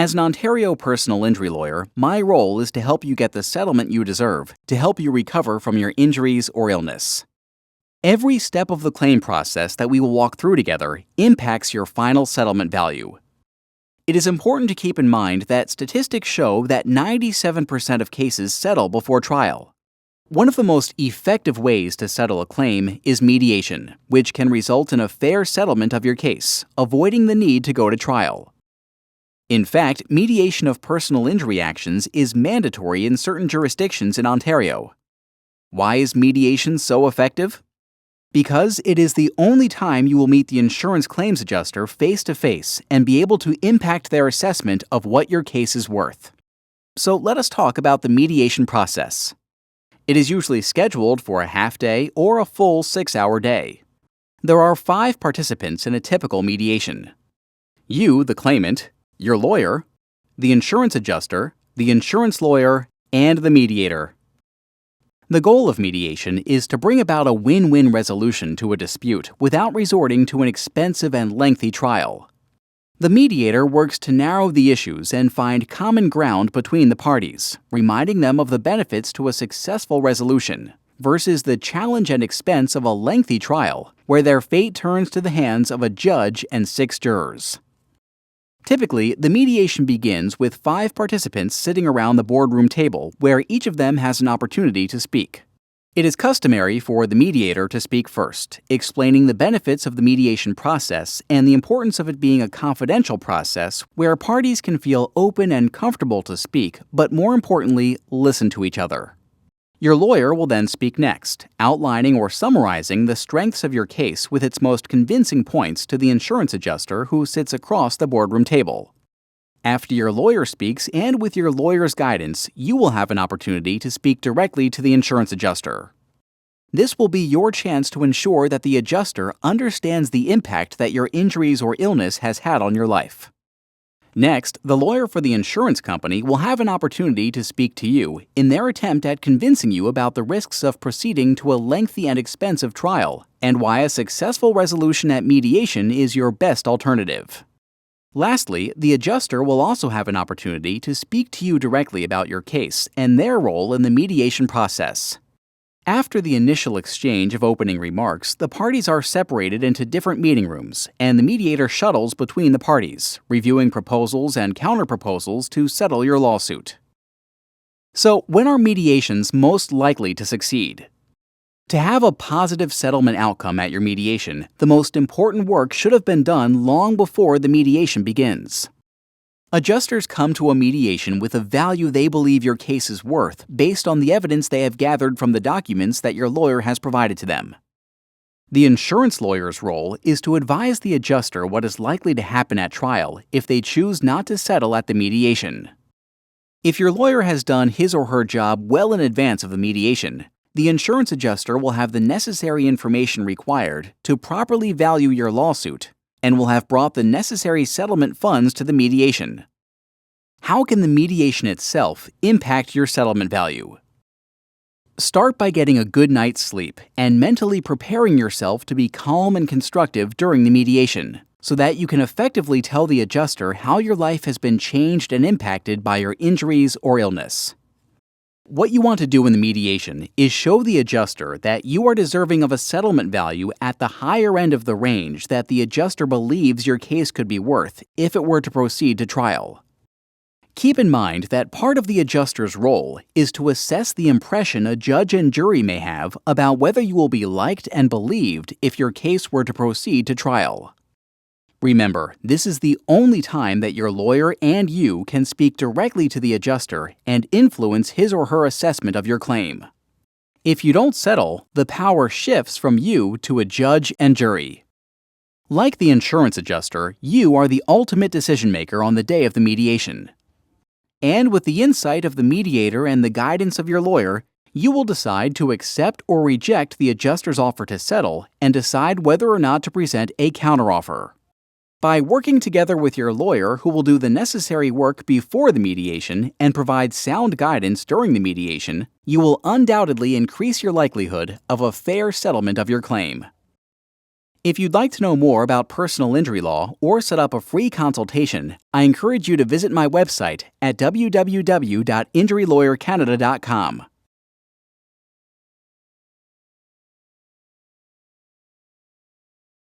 As an Ontario personal injury lawyer, my role is to help you get the settlement you deserve to help you recover from your injuries or illness. Every step of the claim process that we will walk through together impacts your final settlement value. It is important to keep in mind that statistics show that 97% of cases settle before trial. One of the most effective ways to settle a claim is mediation, which can result in a fair settlement of your case, avoiding the need to go to trial. In fact, mediation of personal injury actions is mandatory in certain jurisdictions in Ontario. Why is mediation so effective? Because it is the only time you will meet the insurance claims adjuster face-to-face and be able to impact their assessment of what your case is worth. So let us talk about the mediation process. It is usually scheduled for a half-day or a full 6-hour day. There are 5 participants in a typical mediation. You, the claimant, your lawyer, the insurance adjuster, the insurance lawyer, and the mediator. The goal of mediation is to bring about a win-win resolution to a dispute without resorting to an expensive and lengthy trial. The mediator works to narrow the issues and find common ground between the parties, reminding them of the benefits to a successful resolution, versus the challenge and expense of a lengthy trial where their fate turns to the hands of a judge and 6 jurors. Typically, the mediation begins with 5 participants sitting around the boardroom table where each of them has an opportunity to speak. It is customary for the mediator to speak first, explaining the benefits of the mediation process and the importance of it being a confidential process where parties can feel open and comfortable to speak, but more importantly, listen to each other. Your lawyer will then speak next, outlining or summarizing the strengths of your case with its most convincing points to the insurance adjuster who sits across the boardroom table. After your lawyer speaks and with your lawyer's guidance, you will have an opportunity to speak directly to the insurance adjuster. This will be your chance to ensure that the adjuster understands the impact that your injuries or illness has had on your life. Next, the lawyer for the insurance company will have an opportunity to speak to you in their attempt at convincing you about the risks of proceeding to a lengthy and expensive trial and why a successful resolution at mediation is your best alternative. Lastly, the adjuster will also have an opportunity to speak to you directly about your case and their role in the mediation process. After the initial exchange of opening remarks, the parties are separated into different meeting rooms, and the mediator shuttles between the parties, reviewing proposals and counterproposals to settle your lawsuit. So, when are mediations most likely to succeed? To have a positive settlement outcome at your mediation, the most important work should have been done long before the mediation begins. Adjusters come to a mediation with a value they believe your case is worth based on the evidence they have gathered from the documents that your lawyer has provided to them. The insurance lawyer's role is to advise the adjuster what is likely to happen at trial if they choose not to settle at the mediation. If your lawyer has done his or her job well in advance of the mediation, the insurance adjuster will have the necessary information required to properly value your lawsuit and will have brought the necessary settlement funds to the mediation. How can the mediation itself impact your settlement value? Start by getting a good night's sleep and mentally preparing yourself to be calm and constructive during the mediation, so that you can effectively tell the adjuster how your life has been changed and impacted by your injuries or illness. What you want to do in the mediation is show the adjuster that you are deserving of a settlement value at the higher end of the range that the adjuster believes your case could be worth if it were to proceed to trial. Keep in mind that part of the adjuster's role is to assess the impression a judge and jury may have about whether you will be liked and believed if your case were to proceed to trial. Remember, this is the only time that your lawyer and you can speak directly to the adjuster and influence his or her assessment of your claim. If you don't settle, the power shifts from you to a judge and jury. Like the insurance adjuster, you are the ultimate decision maker on the day of the mediation. And with the insight of the mediator and the guidance of your lawyer, you will decide to accept or reject the adjuster's offer to settle and decide whether or not to present a counteroffer. By working together with your lawyer who will do the necessary work before the mediation and provide sound guidance during the mediation, you will undoubtedly increase your likelihood of a fair settlement of your claim. If you'd like to know more about personal injury law or set up a free consultation, I encourage you to visit my website at www.injurylawyercanada.com.